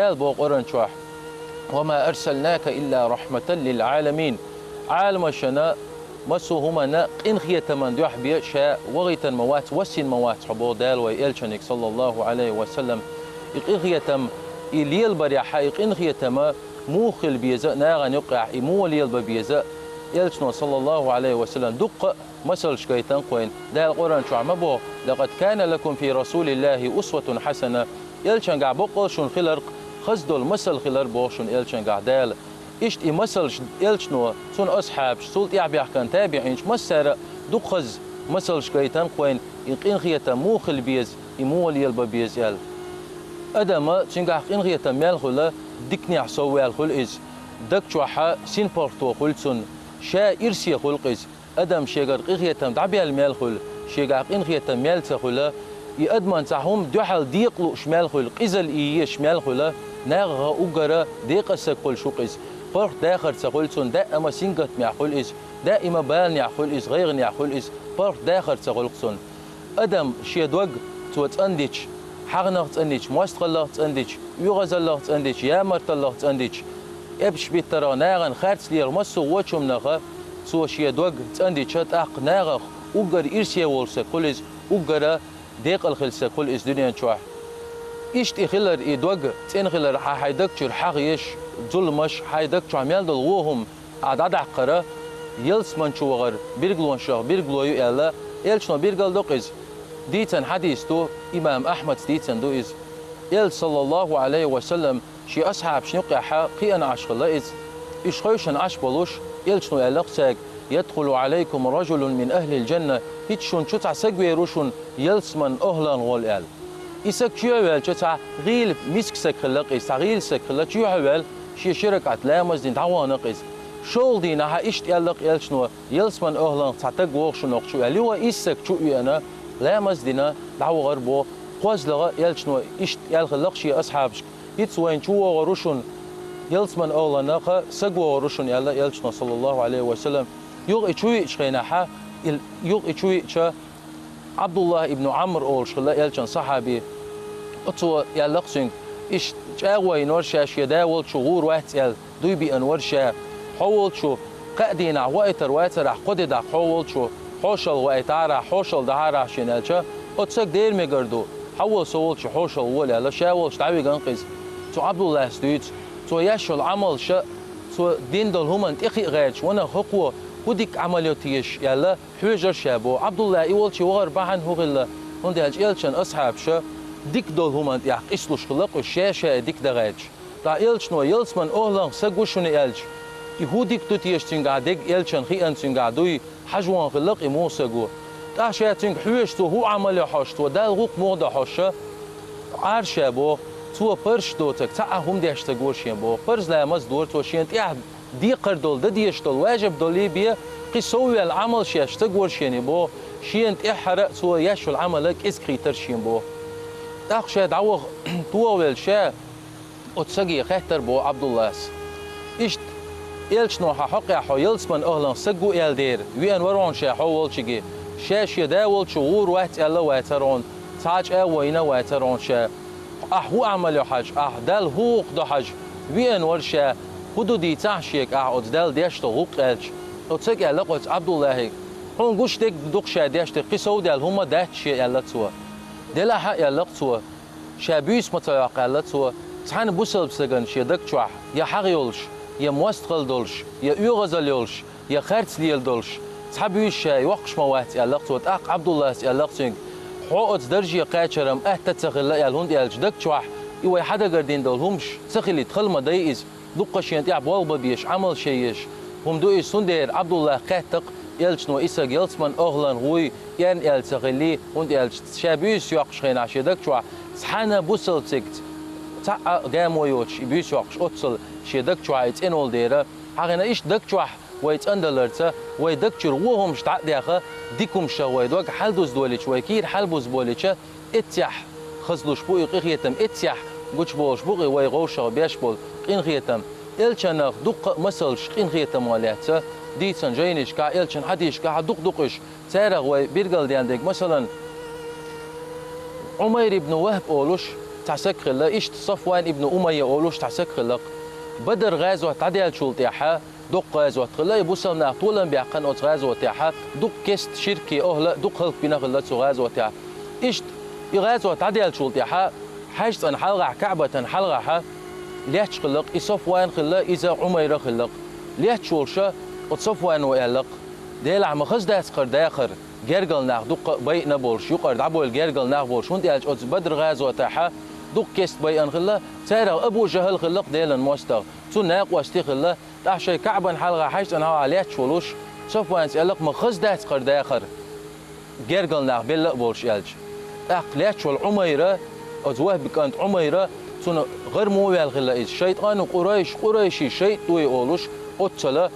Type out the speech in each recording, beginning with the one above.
دال بوق أورن شوح وما أرسلناك إلا رحمة للعالمين عالم شنا مسو هما إن خيت من دوح بيشاء وغيتا موات وسين موات حبو دال ويلشنك صلى الله عليه وسلم إن خيتم إليل بريحة إن خيتم موخل بيزا ناغن يقع إمو ليل بيزا يلشنا صلى الله عليه وسلم دق مسل شكيتن قوين دال قرآن شو عمبو لقد كان لكم في رسول الله أسوة حسنة يلشن قاع بقل شون خلرق خزدو المسل خلر بوشون يلشن قاع دال إشت مسل يلشنو سون أصحاب سولت يعبيح كان تابعينش مسر دقز مسل شكيتن قوين إن خيتا موخل بيز إمو ليل بيز يل أدم تنقع إن خيتا ميل خلا دكني عصوي الخل إز دك شوحة سين بورتو خلصن شا إرسي خلقز أدم شجر قيتم تعبي المال خل شجع إن خيتم مال تخلا يأدمن تحهم دوحل ديقلو شمال خل إزل إيه شمال خلا ناغها أجرا ديق السكول شوقز فرق داخل تخلصن دا أما سينقت معقول إز دائما بال يعقول إز غير يعقول إز فرق داخل تخلصن أدم شيدوج توتأنديش حقنا تأنديش ماست الله تأنديش يغز الله تأنديش يا مرت الله تأنديش أبش بيترا ناغن خارج لير مسو وشم ناغا سو شيدوج تأنديش أق ناغ أجر إرسي والس كلز أجر ديق الخلص كل إز دنيا شوح إشت إخلر إدوج تين خلر حيدك شر حقيش ظلمش حيدك شو عمل دلوهم عدد عقرة يلس من شو غر بيرجلون شاه بيرجلو يلا يلشنا بيرجل دوقز ديتن حديث تو إمام أحمد ديتن دو إز يل صلى الله عليه وسلم شي أصحاب شنقع قيان عشق الله إز إيش خيشن عش بلوش يلشنو يلقسك يدخل عليكم رجل من أهل الجنة هيتشون شتع سجوي روشون يلسمن أهلا غول إسك شوال شتع غيل مسك سكخلق إس غيل سكخلق شوال شي شرك عتلامز دين تعوانق إس شول دينها إشت يلق يلشنو يلسمن أهلا تعتق وغشنو شو اللي هو إسك شو أنا لامز دينا دعو غربو قوز لغا يلشنو إشت يلخلق شي أصحابش يتسوين شو روشون يلسمن أهلا ناقة سجوا روشون يلا يلشنو صلى الله عليه وسلم يوغ إتشوي شخيناها يوغ إتشوي شا عبد الله ابن عمرو أول شخلا يلشن صحابي أتوا يلقسن إيش جاوي نورشا شيداول شغور واحد يل دوي بأنور شا حول شو قدينا واتر قدد حول شو حوشل واتارا حوشل دهارا شنالشا أتسك دير مقردو حول سوول شو حوشل ولا لا شاول شتعوي جنقز تو عبد الله ستويت تو يشل عمل شا تو دين دول هم انتخي غاش وانا خقوة وديك عملياتيش يلا حوجر شابو عبد الله يقول شي وغر بعن هو غلا هندي هالش يلشن أصحاب شا ديك دول هم انت يح إسلوش خلق والشاشة ديك دغاش تا يلش نو يلس من أهلا سجوشون يلش يهوديك توتيش تنقع ديك يلشن خي أن تنقع دوي حجوان خلق يمو سجو تا شيء تنق حوجتو هو عمل حشتو ده الغوق موضة حشة عارشابو تو برش دوتك تا هم ديش تجوشين بو برز لا مز دور توشين تيح دي قردول ده ديشتول واجب دولي بيه قيسوي العمل شيش تجورشين بو شين تحرق سو يشو العمل كيس كريترشين بو أخشى دعوة طوال شا أتسجي خطر بو عبد الله إيش إلش نوح حقي حيلس من أهلا سجوا إلدير وين ورون شا حول شجي شاش يداول شغور وقت الله واترون تاج أوينا واترون شا هو عمل حاج دال هو قد حاج وين ورشا حدودي تعشيك دال ديش تغوق إلش أتسجي لقيت عبد الله هون قشتك دقشة ديش تقيسوا دال هما ده شيء الله توا دلا حق يلقتوا شابيس متوقع لتوا تحن بوسل بسجن شي دكتشوح يا حغيولش يا موستقل دولش يا يوغزل يولش يا خرت ليل دولش تحبيش شاي وقش موات يلقتوا تاق عبد الله يلقتين حقت درجي قاچرم تتخل يالهون يالج دكتشوح يوي حدا قردين دولهمش تخلي تخل مدايز دقشين تاع بولبا بيش عمل شيش هم دوي سندير عبد الله قاتق يلش نو إسق يلسمن أهلا هوي ين يلتغلي وند يلش شابيس يقش خين عشيدك شو سحنا بوسل تكت تاع جامو يوتش بيس يقش أتصل شيدك شو عيت إنول ديرة حقنا إيش دك شو ويت أندلرتا ويدك شو وهم شتاع ديخه ديكم شو ويدوق حلدوز دوليش ويكير حلبوز بوليش اتيح خزلوش بوي قيختم اتيح قوش بولش بوغي ويغوش بيش بول قين خيتم إلشناخ دق مسلش قين خيتم والياتا ديتسن جاينش كا إلشن حديش كا دق دقش تارغ وبيرجل دياندك مثلا عمير بن وهب أولوش تعسك خلا إيش صفوان ابن أمية أولوش تعسك خلق بدر غازوة تعديل شولتيحة دق غازوة خلا يبوسنا طولا بيعقن أوت غازوة تيحة دق كست شركي أهلا دق خلق بينا خلا سو غازوة تيحة إيش غازوة تعديل شولتيحة حاجت أن حلقة كعبة حلقة ليش خلق صفوان خلا إذا عمير خلق ليش شولشة صفوان ويلق ديل عم خز داس قر داخر جرجل ناخ دق بينا بولش يقر دعبو الجرجل ناخ بولش هون ديالش أوت بدر غازوة تيحة دق كست بيان خلا سير أبو جهل خلق ديلا موستر تناق واستي خلا تحشي كعبا حلقة حاجت أنها عليها شولوش صفوان سألق مخز داس قر داخر جرجل ناخ بيلا بولش يالش أقليات شو العميرة أزواه بكانت عميرة تون غير مويل خلا إيش شيطان قريشي شيء توي أولوش أتصلا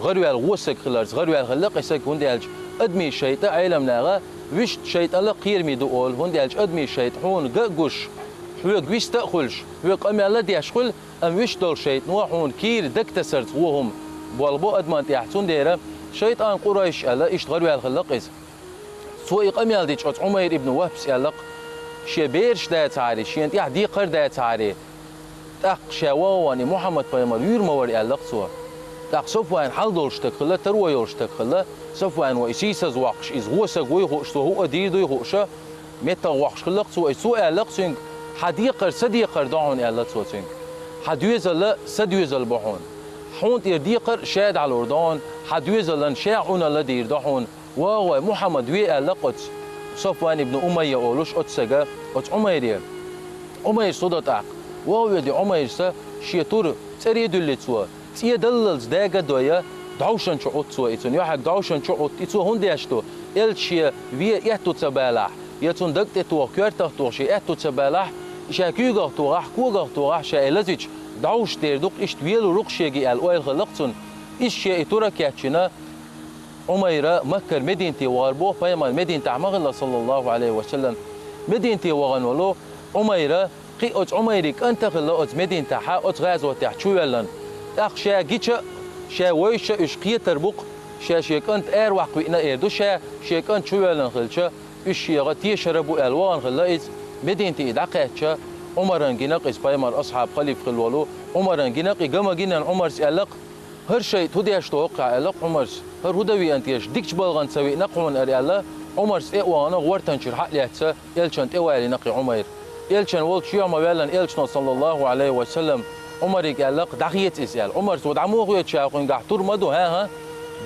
غير ويل غوسك خلاص غير ويل خلا قيسك هون ديالج أدمي شيطان عالم ناغا ويش شيطان لا قير ميدو أول هون ديالج أدمي شيطان هون جوش هو ويش تأخلش هو قام الله ديشخل أم ويش دول شيطان هون كير دك تسرت وهم بالبو أدمان تيحتون ديرة شيطان قريش الله إيش غير ويل خلا قيس سوء قام يالديش عمير ابن وهب سألق شبيرش دا تعري شينت يحدي قر دا تعري تاق شواواني محمد بيامر يور مور يالق سوا تاق صفوان حل دولش تخلا تروى يورش تخلا صفوان وإسيس زواقش إز هو سقوي خوش هو أدير دوي خوشة متى واقش خلق سوا سوء يالق سين حديقر صديقر دعون يالق سوا سين حديوزل صديوزل بحون حون يرديقر شاد على الأردن حديوزلن شاعون الذي يردحون وهو محمد وي يالق صفوان ابن أمية أولوش أتسجى عمير صدت عق وهو يدي عمير سا شيطور تريد اللي تسوى تيدلل داجة دويا دعوشن شو أتسوى إتون يحق دعوشن شو أتسوى هندي أشتو إلشيا ويا يهتو تبالح يتون دقت تو كيرته توشي يهتو تبالح شاكيوغ توراح كوغ توراح شايلزيج دعوش تيردوق إشت ويلو رقشيجي الأويل خلقتون إيش شيء تركاتشنا عميرة مكة مدينتي واربو فيما مدينة عمغلا صلى الله عليه وسلم مدينتي وغنولو عميرة قيئت عميرك أنت خلقت مدينة حاقت غازوة تحتشويلن أخ شا جيتشا شا ويشا إشقية تربق شا شيك أنت إير وقوئنا إيردو شا شيك أنت شويلن خلشا إشيغة تيشربو ألوان خلقت مدينتي إدعقاتشا عمران جناق إسبايمر أصحاب خليف خلولو عمران جناق إقامة جنان عمر سألق هر شيء توديش توقع ألق عمرس هر هدوي أنتيش ديكش بلغن سوي نقون أريالا عمرس إقوانا غورتن شرحق ليتسا إلشان تقوالي نقي عمير إلشان ولش يوم ويلن إلشان صلى الله عليه وسلم عمرك ألق دخيت إسأل عمرس ودعموه ويتشاقون قاعتور مدو ها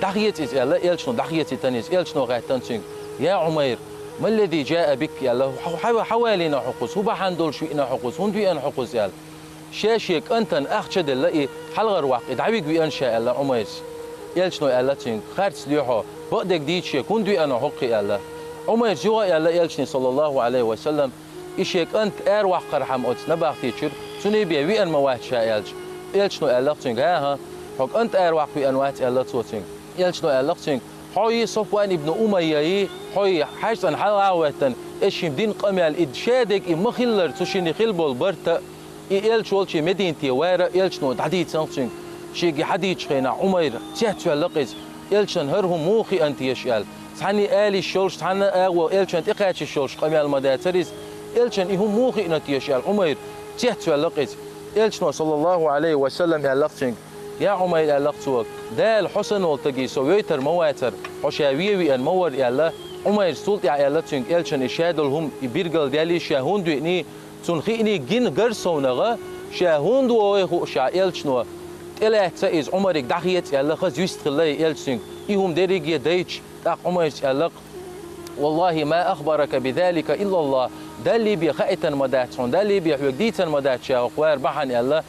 دخيت إسأل إلشان دخيت تنس إلشان غايتن سنگ يا عمير ما الذي جاء بك يا الله حوالينا حقوس هو بحندول شوينا حقوس هندوي أن حقوس يال شاشيك أنت أخشد اللي حلغر واقع دعويك بأن شاء الله عميس يلشنو الله تين خارج ليحو بقدك ديتشي كندوي أنا حقي الله عميس جوا الله يلشني صلى الله عليه وسلم إشيك أنت أروح قرحم أوت نبغتي تشر سني بيوي أن مواد شاء يلشنو الله تين ها حق أنت أروح في أنوات الله توتين يلشنو الله تين حي صفوان ابن أمية حي حاجة حلاوة إيش بدين قمال إدشادك مخلر تشيني خلبول برتا إيل شولشي مدينتي وارا إيلشنو دعديت سانسين شيء حديد شخينا عمير تيحتو اللقيز إيلشن هرهم موخي أنت يشال سحني آلي الشولش سحنا أغوى إيلشن تقاتش الشولش قمال مداتريز إيلشن إهم موخي أنت يشال عمير تيحتو اللقيز إيلشنو صلى الله عليه وسلم اللقسين يا عمير اللقسوك دال حسن والتقي سويتر مواتر حشاوية ويان مور يالا عمير سلط يا اللقسين إيلشن إشادلهم يبيرقل دالي شاهون دوئني تنخيني جن قرصونغا شاهون دوه شا إلشنو إلا تسيز عمرك دخيت يلا خز يستخلي إلشنو يهم دريجي ديتش تاق عمر يسألك والله ما أخبرك بذلك إلا الله دالي بخائتا مداتون دالي بحوجديتا مداتشا وقوار بحن يلا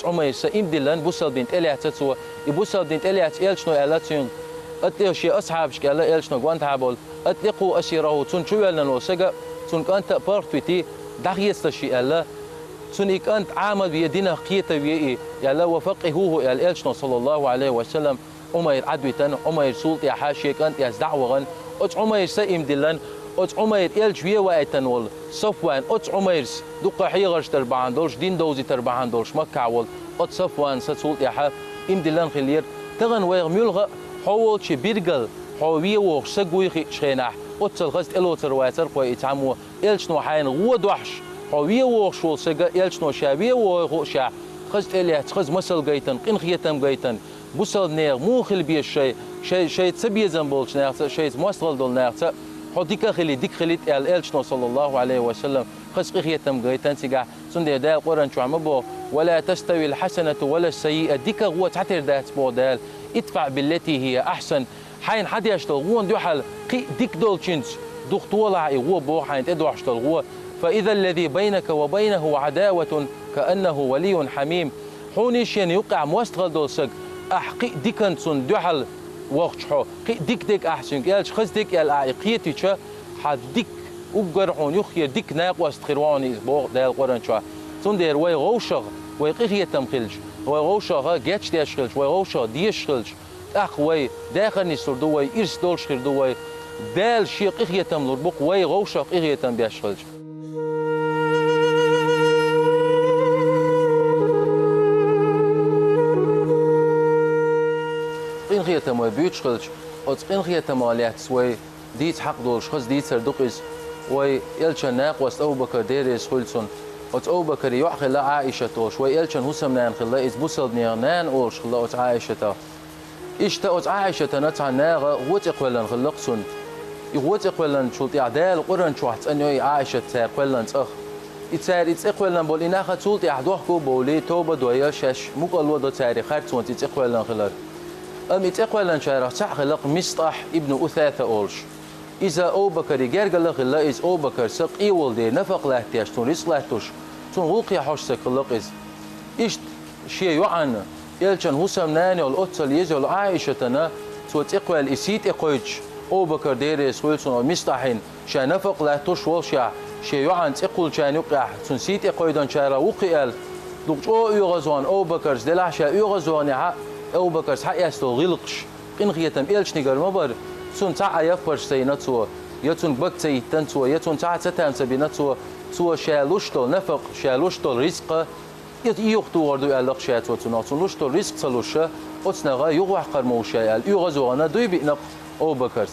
عمر يسأيم دلن بوسل بنت إلا تسوا يبوسل بنت إلا إلشنو إلشنو أتلقوا شيء أصحاب شكلا إلشنو قوان تعبول أتلقوا أسيره تون شو يلنا وسجا تون كانت بارتوتي دخيت الشيء الله تون كانت عامل بيدنا قيته بيه يلا وفقهوه يا إلشنو صلى الله عليه وسلم عمر عدويتن عمر سلط يا حاشي كانت يزدعوغن عمر سئم دلن عمر إلجوية وقتن وال صفوان عمر دقة حيغرش تربعان دولش دين دوزي تربعان دولش مكة وال صفوان سلط يا حا إم دلن خلير تغن ويغ ملغى حول شي بيرجل حويه وخسقوي شخينح أتصل غست إلو ترواتر قوي يتعمو إلشنو حين غود وحش حويه وشول سجا يلشنو شابيه وشع خز إليات خز مسل جيتن قن خيتم جيتن بوسل نير مو خل بيه شيء تسبيه زنبولش نيرت شيء موصل دول نيرت حديك خلي ديك خليت الشنو صلى الله عليه وسلم خز خيتم جيتن تيجا سندي دال قرن شو عمبو ولا تستوي الحسنة ولا السيئة ديك هو تعتر ذات بودال ادفع بالتي هي أحسن حين حد يشتغل هو ندوحل ديك دول تشينز دكتولا هو بو حين تدوح يشتغل هو فإذا الذي بينك وبينه عداوة كأنه ولي حميم حونيشين يقع موستغل دول سق أحقي ديكن سن دوحل وقت حو ديك أحسن يالش خز ديك العقيتي شا حد ديك وقرحون يخير ديك ناق واستخرواني بوق دال قرن شا تندير وي غوشغ وي قيخية تمخلج وي غوشغ جاتش ديشخلج وي غوشغ ديشخلج أخ وي داخل نسردو وي إرس دول شخردو وي دال شي قيخية تملر بوق وي غوشغ قيخية تم بيشخلج قيخية تم وي بيوتشخلج أو قيخية تم عليات وي ديت حق دولش خز ديت سردوقز وي يلشن ناق وست أبو بكر ديريس خلصن أت أبو بكر يوحي لا عائشة توش وي يلشن هسم نان خلا إز بوسل نيرنان أوش خلا أت عائشة تا إيش أت عائشة نتع ناغ وتقولن خلقسن يوتقولن شلت إعدال قرن شوحت أني عائشة تقولن أخ إتسار إتقولن بول إنها تولت إحدوه كو بولي توبة دويا شش مقال وضع تاريخات سونت إتقولن خلر إتقولن شارع خلق مصطح ابن أثاثة أولش إذا أبو بكر يجرجل خلا إز أبو بكر سق إيول دير نفق لهتيش تون رزق لهتوش تون غلقي حوش سقلق إز إيش شيء يعن يلشن هسم ناني والأتصل يزول عائشة توت إقوال إسيت إقويج أبو بكر دير سويلسون ومستحين شا نفق لهتوش والشع شيء يعن تقول شان يقع تون سيت إقويدان شارع وقيال دوج أو يغزوان أبو بكر دلع شا يغزوان حق أبو بكر حق يستو غلقش إن خيتم إلش نجار مبر تون تاع يفرش سيناتو يتون بكتي تنتو يتون تاع تتام سبيناتو تو شالوشتو نفق شالوشتو رزق يختو وردو ألق شات وتناتون لوشتو رزق سلوشة أتنغا يغوح قرموشة يغزوانا دوي بينق أو بكرت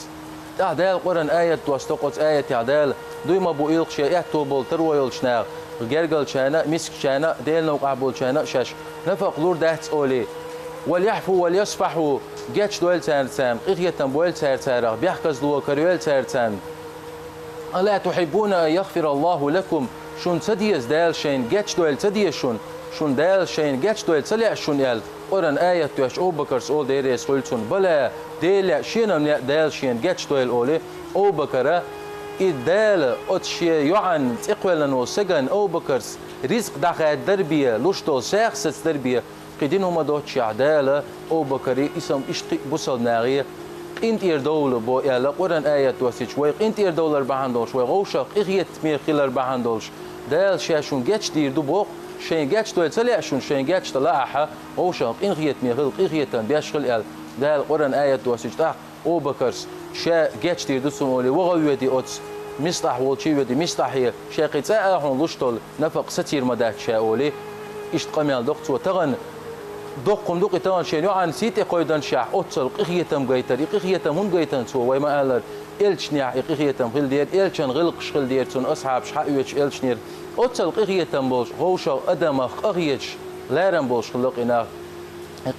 تعدال قرن آية توستقط آية تعدال دوي ما بو إلق شيء توبول تروي يلشنا جرجل شانا مسك شانا ديل نوقع بول شانا شاش نفق لور دهت أولي وليحفوا وليصفحوا جاتش دويل تارتان قيخية تنبويل تارتارا بيحكز لو كريويل تارتان ألا تحبون أن يغفر الله لكم شون تديس دال شين جاتش دويل تديس شون دال شين جاتش دويل تلع شون يال قرن آية توش أو بكرس أول ديريس قلتون بلا ديل شين دال شين جاتش دويل أولي أو بكرة إدال أتشي يعن تقويلن وسجن أو بكرس رزق دخل دربية لوشتو ساخس دربية قيدين هما دوتشي عدالة أو بكري اسم إشتي بوصل ناغية انت يردول بو يالا قرن آية توسيش ويق انت يردول أربعان دولش ويغوشق إغيت ميخيل أربعان دولش دال شاشون جاتش ديردو بوق شين جاتش دويل تلعشون شين جاتش تلاحة غوشق إغيت ميخيل إغيت بيشغل يال دال قرن آية توسيش تاق أو بكرس شا جاتش ديردو سمولي وغويدي أوتس مصلح والشي ودي مصلحية شاقي تاقهون لوشتول نفق ستير مدات شاولي إشت قميال دقت وتغن دقم دقي تان شيء عن سيت قيدان شاع أتصل قخيتم جيتر قخيتم هم جيتن سو وما قالر إلشنيع قخيتم غل دير إلشن غلق شغل دير تون أصحاب شحقيش إلشنير أتصل قخيتم بولش غوشة أدم قخيش لارم بولش خلقنا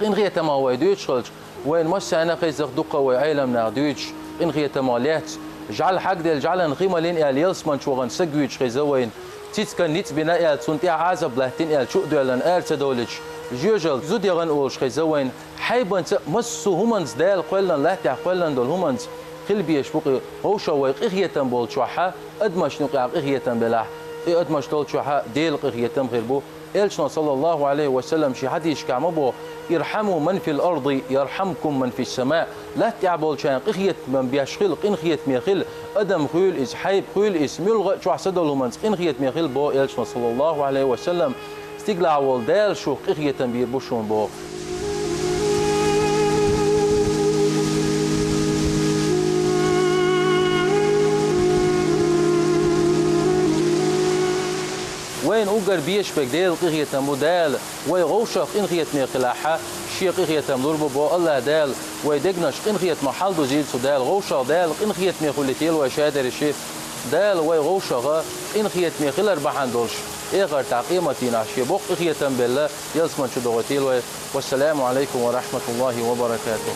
إن غيتم هو يدوش خلش وين مش أنا خيزق دقة وعالمنا دوش إن غيتم عليات جعل حق ديل جعل نقيمة لين إليس من شو غن سجويش خيزوين تيتكن نيت بناء سنتي عازب لهتين شو دولن تدولج جوجل زود يغن أولش خيزوين حيبان مسو همانز دال قلن لا تعقلن دول همانز خل بيش بقي هوشا ويق إخيتم بول شوحة أدمش نقع إخيتم بلاح أدمش دول شوحة ديل إخيتم غيربو إلشنا صلى الله عليه وسلم شي حديش كعمبو يرحموا من في الأرض يرحمكم من في السماء لا تعبول شان إخيت من بيش خلق إن خيت ميخل أدم خيل إز حيب خيل إز ملغ شو حسدوا همانز إن خيت ميخل بو إلشنا صلى الله عليه وسلم استقلع والدال شو قخية بيربوشون بو وين أوجر بيش بقديل قخية مودال ويغوشق إن خية ميقلاحة شي قخية مضربو بو الله دال ويدقنش إن خية محل دوزيل سودال غوشق دال إن خية ميقولتيل وشادر الشيف دال ويغوشق إن خيت ميخلر بحان دولش إغر تعقيمتين عشي بوق إخية بالله يزمن شدوغتيل والسلام عليكم ورحمة الله وبركاته.